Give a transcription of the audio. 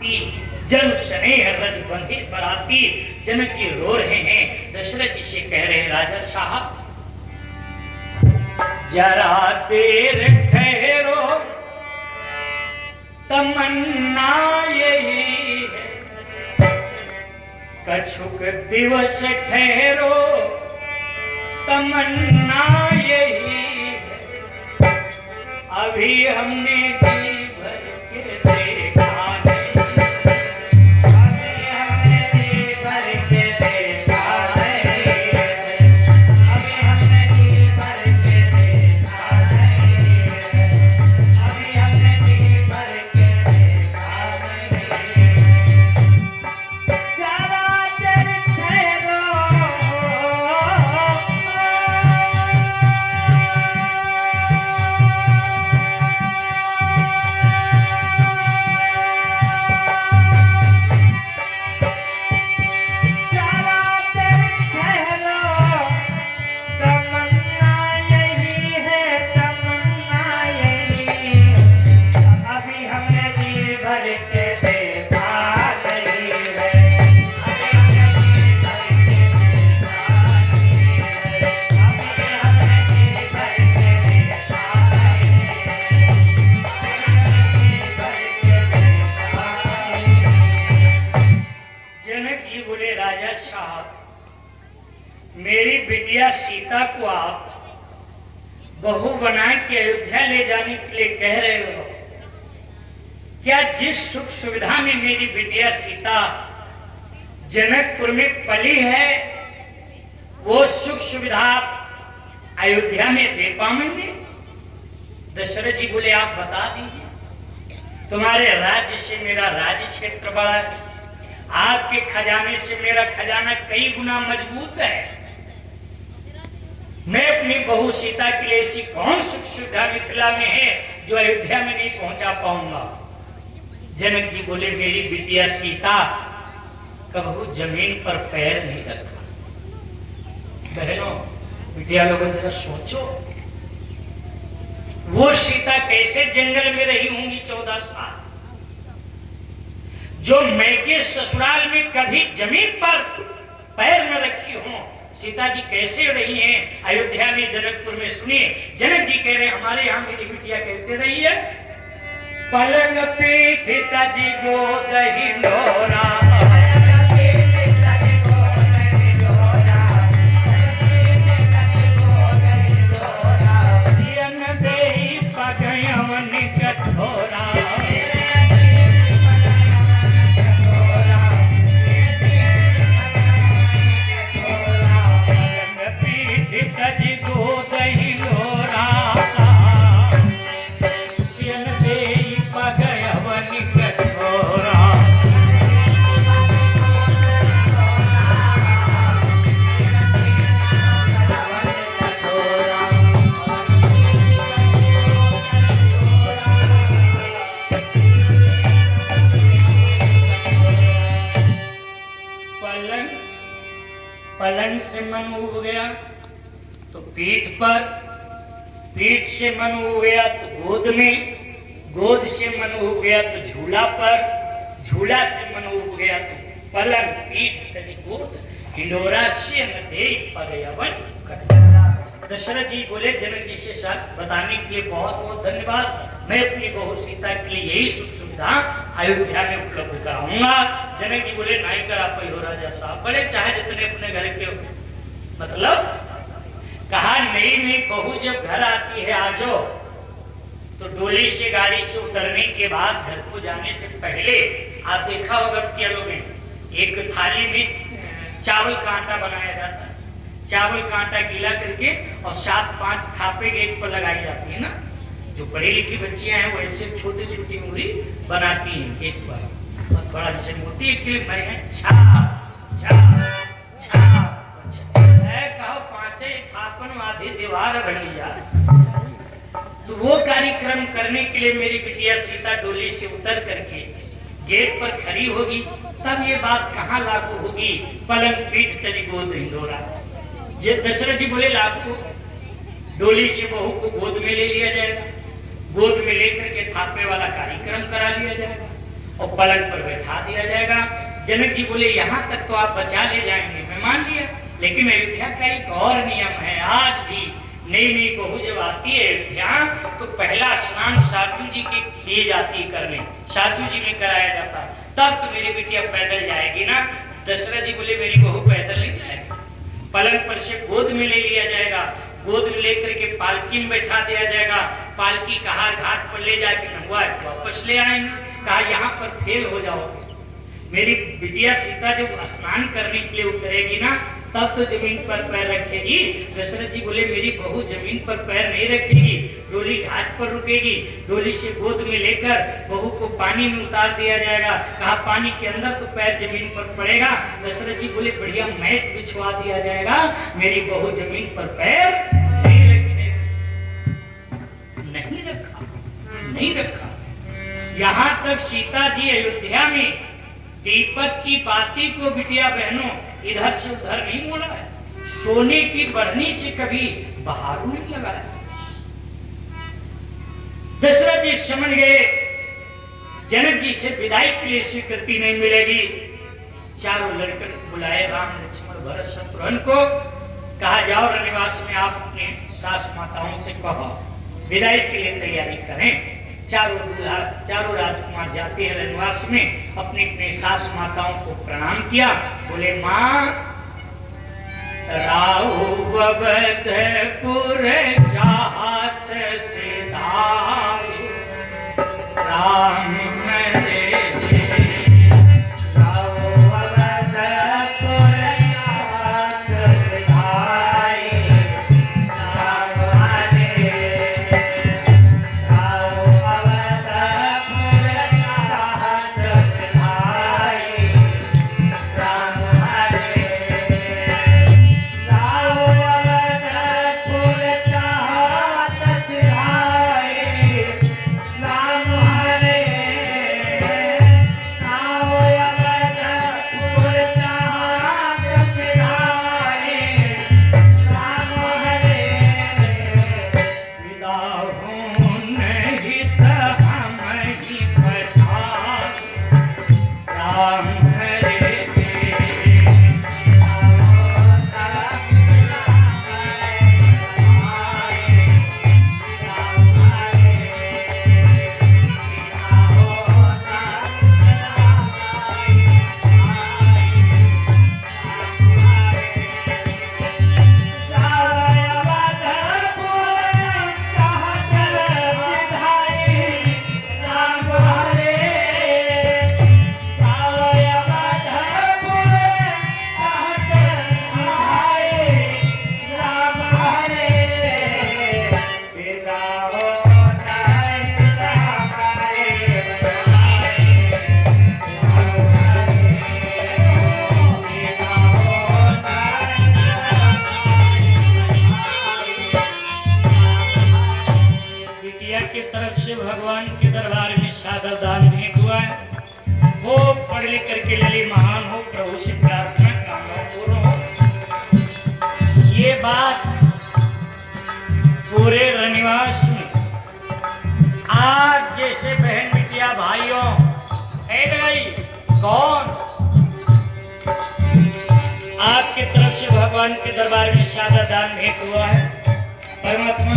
जन स्नेह रज बंधे बराती। जनक जी रो रहे हैं, दशरथ जी से कह रहे हैं, राजा साहब जरा देर ठहरो, तमन्ना यही है, कछुक दिवस ठहरो, तमन्ना यही है, अभी हमने जी भर के देखा नहीं, अभी हमने जी भर के देखा नहीं, अभी हमने जी भर के देखा नहीं, अभी हमने जी भर के देखा नहीं। जरा देर ठहरो, मेरी बिटिया सीता को आप बहू बना के अयोध्या ले जाने के लिए कह रहे हो, क्या जिस सुख सुविधा में मेरी बिटिया सीता जनकपुर में पली है वो सुख सुविधा अयोध्या में दे पाएंगे? दशरथ जी बोले आप बता दीजिए, तुम्हारे राज्य से मेरा राज्य क्षेत्र बड़ा है, आपके खजाने से मेरा खजाना कई गुना मजबूत है, मैं अपनी बहू सीता के लिए ऐसी कौन सुख सुविधा मिथिला में है जो अयोध्या में नहीं पहुंचा पाऊंगा? जनक जी बोले मेरी बिटिया सीता कबहू जमीन पर पैर नहीं रखा। बहनों बिटिया लोगों जरा सोचो, वो सीता कैसे जंगल में रही होंगी 14 साल, जो मैं के ससुराल में कभी जमीन पर पैर न रखी हूं। सीता जी कैसे रही हैं अयोध्या में, जनकपुर में? सुनिए, जनक जी कह रहे हैं हमारे यहाँ मेरी बिटिया कैसे रही है। पलंग पीठ तज गोद हिंडोरा, कठोरा पलंग से मन उब गया तो पीठ पर, पीठ से मन उब गया तो गोद में, गोद से मन उब गया तो झूला पर, झूला से मन उब गया तो पलंग पीठ तज गोद हिंडोरा से न दे पगयवन कठोरा। दशरथ जी बोले जनक जी से साथ बताने के लिए बहुत बहुत धन्यवाद, मैं अपनी बहू सीता के लिए यही सुख सुविधा अयोध्या में उपलब्ध कराऊंगा। जनक जी बोले नहीं करा पाई हो राजा साहब, बड़े चाहे जितने अपने घर के, मतलब कहा नई नई बहू जब घर आती है आजो, तो डोली से गाड़ी से उतरने के बाद घर को जाने से पहले आप देखा होगा कि लोग एक थाली में चावल का आटा बनाया जाता है, चावल का आटा गीला करके और 7-5 थापे एक पर लगाई जाती है ना। जो पढ़ी लिखी बच्चियां हैं वो ऐसे छोटी छोटी मूरी बनाती हैं एक बार, और थोड़ा जैसे मोती एक क्लिप भरे हैं, छा छा छा कहो 5 थापन वादी दीवार बनी जाए। तो वो कार्यक्रम करने के लिए मेरी बिटिया सीता डोली से उतर करके गेट पर खड़ी होगी, तब ये बात कहाँ लागू होगी। पलंग पीठ तज गोद हिंडोरा। दशरथ जी बोले लागू, डोली से बहू को गोद में ले लिया जाएगा, गोद में लेकर के थापे वाला कार्यक्रम करा लिया जाएगा, और पलंग पर बैठा दिया जाएगा। जनक जी बोले यहाँ तक तो आप बचा ले जाएंगे, मैं मान लिया, लेकिन अयोध्या का एक और नियम है। आज भी नई नई बहू जब आती है अयोध्या तो पहला स्नान साचू जी के लिए जाती है करने, साचू जी में कराया जाता। तब तो मेरी बिटिया पैदल जाएगी ना। दशरथ जी बोले मेरी बहू पैदल नहीं जाएगी, पलंग पर से गोद में ले लिया जाएगा, गोद में लेकर के पालकी में बैठा दिया जाएगा, पालकी कहार घाट पर ले जाके नहुआ वापस ले आएंगे। कहा यहाँ पर फेल हो जाओगे। मेरी बिटिया सीता जब स्नान करने के लिए उतरेगी ना तब तो जमीन पर पैर रखेगी। दशरथ जी बोले मेरी बहू जमीन पर पैर नहीं रखेगी, डोली घाट पर रुकेगी, डोली से गोद में लेकर बहू को पानी में उतार दिया जाएगा। कहा पानी के अंदर तो पैर जमीन पर पड़ेगा। दशरथ जी बोले बढ़िया मैट बिछवा दिया जाएगा, मेरी बहू जमीन पर पैर नहीं रखेगी। नहीं रखा, नहीं रखा। यहाँ तक सीता जी अयोध्या में दीपक की बाती को बिटिया बहनों इधर से उधर नहीं मोड़ा है, सोने की बढ़नी से कभी बहारू नहीं लगाया। दशरथ जी समझ गए जनक जी से विदाई के लिए स्वीकृति नहीं मिलेगी। चारों लड़के बुलाए राम लक्ष्मण भरत शत्रुघ्न को, कहा जाओ रनिवास में आप अपने सास माताओं से कहो विदाई के लिए तैयारी करें। चारों राजकुमार जाते हैं रनिवास में, अपने अपने सास माताओं को प्रणाम किया। बोले माँ राहु अवधपुर चाहत सिधाई राम हरे आपके तरफ से भगवान के दरबार में सादा दान भेंट हुआ है। परमात्मा